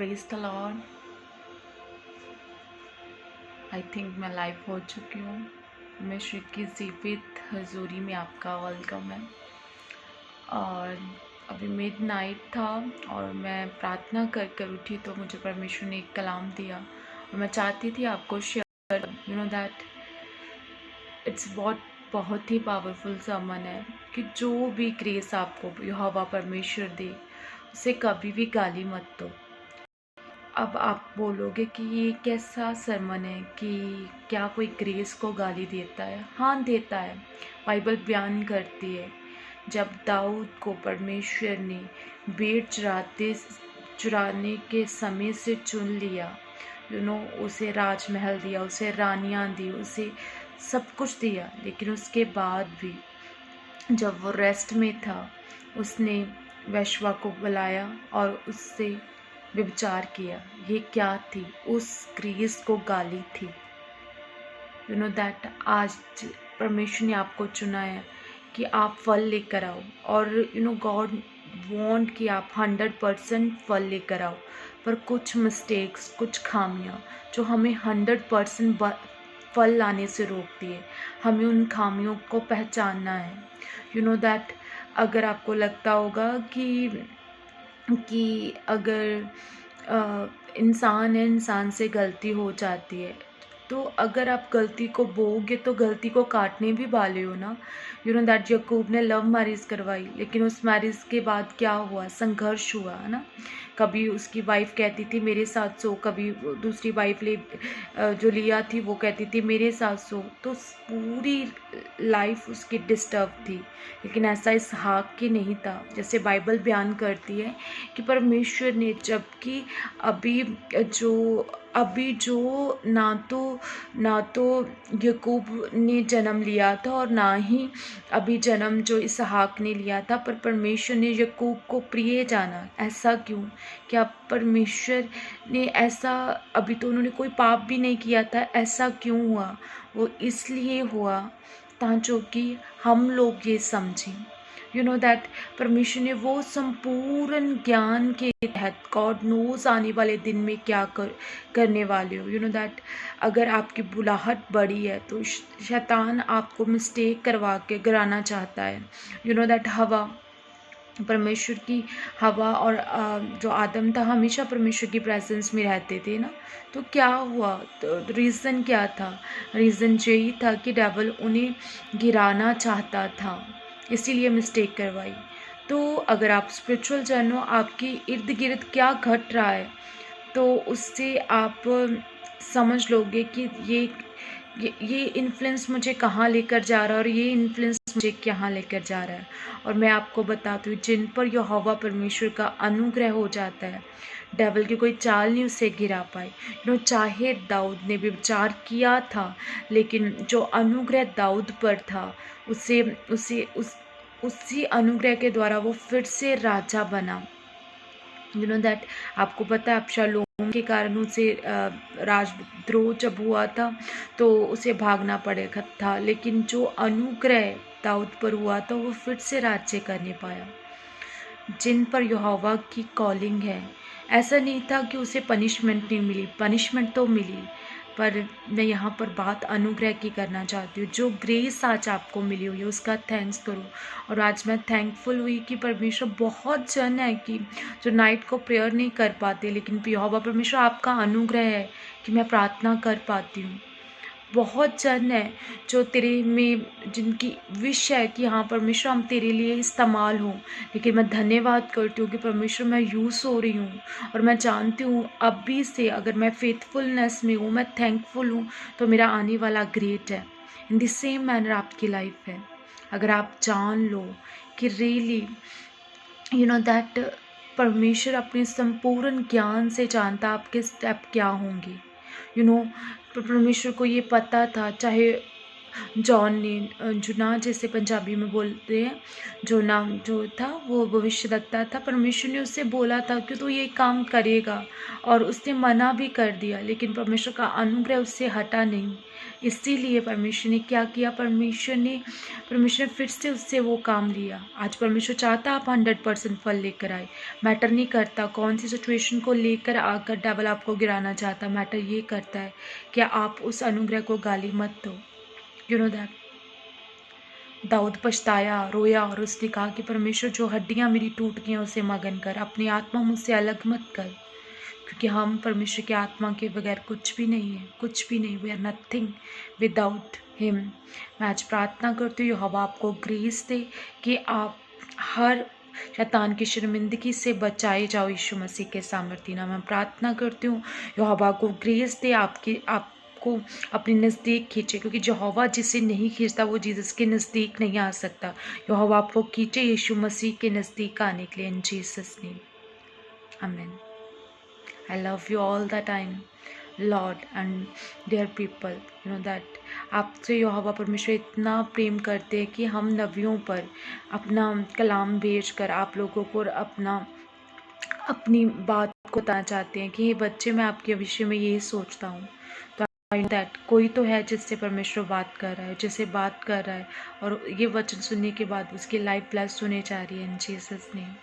Praise the Lord. I think मैं live हो चुकी हूँ। मैं श्री की जीवित हजूरी में आपका वेलकम है। और अभी मिडनाइट था और मैं प्रार्थना कर कर उठी तो मुझे परमेश्वर ने एक कलाम दिया और मैं चाहती थी आपको शेयर। दैट इट्स बहुत ही पावरफुल समन है कि जो भी ग्रेस आपको यहोवा परमेश्वर दे उसे कभी भी गाली मत दो। अब आप बोलोगे कि ये कैसा सरमन है कि क्या कोई ग्रेस को गाली देता है? हाँ, देता है। बाइबल बयान करती है जब दाऊद को परमेश्वर ने भेड़ चुराने के समय से चुन लिया, उसे राजमहल दिया, उसे रानियां दी, उसे सब कुछ दिया, लेकिन उसके बाद भी जब वो रेस्ट में था उसने वैश्वा को बुलाया और उससे व्यभिचार किया। ये क्या थी? उस ग्रेस को गाली थी। दैट आज परमेश्वर ने आपको चुना है कि आप फल लेकर आओ और गॉड वांट कि आप 100% फल लेकर आओ। पर कुछ मिस्टेक्स, कुछ खामियां जो हमें 100% फल लाने से रोकती है, हमें उन खामियों को पहचानना है। दैट अगर आपको लगता होगा कि अगर इंसान है, इंसान से गलती हो जाती है, तो अगर आप गलती को बोओगे तो गलती को काटने भी वाले हो ना। दैट याकूब ने लव मैरिज करवाई, लेकिन उस मैरिज के बाद क्या हुआ? संघर्ष हुआ, है ना। कभी उसकी वाइफ कहती थी मेरे साथ सो, कभी दूसरी वाइफ जो लिया थी वो कहती थी मेरे साथ सो, तो पूरी लाइफ उसकी डिस्टर्ब थी। लेकिन ऐसा इसहाक की नहीं था, जैसे बाइबल बयान करती है कि परमेश्वर ने जबकि अभी जो ना तो याकूब ने जन्म लिया था और ना ही अभी जन्म जो इसहाक ने लिया था, पर परमेश्वर ने याकूब को प्रिय जाना। ऐसा क्यों? क्या परमेश्वर ने ऐसा, अभी तो उन्होंने कोई पाप भी नहीं किया था, ऐसा क्यों हुआ? वो इसलिए हुआ ताकि कि हम लोग ये समझें दैट परमेश्वर ने वो संपूर्ण ज्ञान के तहत, गॉड नोज आने वाले दिन में क्या करने वाले हो। दैट अगर आपकी बुलाहट बड़ी है तो शैतान आपको मिस्टेक करवा के गिराना चाहता है। दैट परमेश्वर की हवा और जो आदम था हमेशा परमेश्वर की प्रेजेंस में रहते थे ना। तो क्या हुआ? तो रीज़न क्या था? रीज़न यही था कि डेविल उन्हें गिराना चाहता था, इसीलिए मिस्टेक करवाई। तो अगर आप स्पिरिचुअल जानो, आपके इर्द गिर्द क्या घट रहा है, तो उससे आप समझ लोगे कि ये इन्फ्लुएंस मुझे कहाँ लेकर जा रहा है और ये इन्फ्लुएंस मुझे कहाँ लेकर जा रहा है। और मैं आपको बताती हूँ, जिन पर यहोवा परमेश्वर का अनुग्रह हो जाता है, डेविल की कोई चाल नहीं उसे गिरा पाई। चाहे दाऊद ने व्यभिचार किया था, लेकिन जो अनुग्रह दाऊद पर था उसी अनुग्रह के द्वारा वो फिर से राजा बना। दैट आपको पता है अबशालोम के कारण उसे राजद्रोह जब हुआ था तो उसे भागना पड़ेगा था, लेकिन जो अनुग्रह दाऊद पर हुआ था वो फिर से राज्य करने पाया। जिन पर यहोवा की कॉलिंग है, ऐसा नहीं था कि उसे पनिशमेंट नहीं मिली, पनिशमेंट तो मिली, पर मैं यहाँ पर बात अनुग्रह की करना चाहती हूँ। जो ग्रेस आज आपको मिली हुई है उसका थैंक्स करो। और आज मैं थैंकफुल हुई कि परमेश्वर, बहुत जन है कि जो नाइट को प्रेयर नहीं कर पाते, लेकिन यहोवा परमेश्वर आपका अनुग्रह है कि मैं प्रार्थना कर पाती हूँ। बहुत जन है जो तेरे में, जिनकी विश है कि हाँ परमेश्वर हम तेरे लिए इस्तेमाल हों, लेकिन मैं धन्यवाद करती हूँ कि परमेश्वर मैं यूज़ हो रही हूँ। और मैं जानती हूँ अभी से अगर मैं फेथफुलनेस में हूँ, मैं थैंकफुल हूँ, तो मेरा आने वाला ग्रेट है। इन द सेम मैनर आपकी लाइफ है। अगर आप जान लो कि रियली दैट परमेश्वर अपने संपूर्ण ज्ञान से जानता आपके स्टेप क्या होंगे। परमेश्वर को ये पता था, चाहे जॉन ने जुना जैसे पंजाबी में बोलते हैं, जोना जो था वो भविष्यद्वक्ता था। परमेश्वर ने उससे बोला था कि तू ये काम करेगा, और उसने मना भी कर दिया, लेकिन परमेश्वर का अनुग्रह उससे हटा नहीं। इसीलिए परमेश्वर ने क्या किया, परमेश्वर ने फिर से उससे वो काम लिया। आज परमेश्वर चाहता आप 100% फल लेकर आए। मैटर नहीं करता कौन सी सिचुएशन को लेकर आकर डेवल आपको गिराना चाहता, मैटर ये करता है कि आप उस अनुग्रह को गाली मत दो। यू नो दैट दाऊद पछताया, रोया, और उसने कहा कि परमेश्वर जो हड्डियां मेरी टूट गई हैं उसे मगन कर, अपनी आत्मा मुझसे अलग मत कर, क्योंकि हम परमेश्वर की आत्मा के बगैर कुछ भी नहीं है, कुछ भी नहीं। We are nothing without him. मैं आज प्रार्थना करती हूँ यहोवा आपको ग्रेस दे कि आप हर शैतान की शर्मिंदगी से बचाए जाओ यीशु मसीह के सामर्थ्य नाम। मैं प्रार्थना करती हूँ यहोवा को ग्रेस दे, आपको अपने नज़दीक खींचे, क्योंकि यहोवा जिसे नहीं खींचता वो जीसस के नज़दीक नहीं आ सकता। यहोवा आपको खींचे यीशु मसीह के नज़दीक आने के लिए, इन जीसस नेम, आमीन। I love you all the time, Lord and dear people. You know that आपसे यहोवा परमेश्वर इतना प्रेम करते हैं कि हम नबियों पर अपना कलाम भेज कर आप लोगों को अपनी बात को बताना चाहते हैं कि ये बच्चे, मैं आपके विषय में ये सोचता हूँ। तो आई नो दैट कोई तो है जिससे परमेश्वर बात कर रहा है, जिससे बात कर रहा है, और ये वचन सुनने के बाद उसकी लाइफ ब्लेस्ड होने जा रही है, इन जीसस नेम।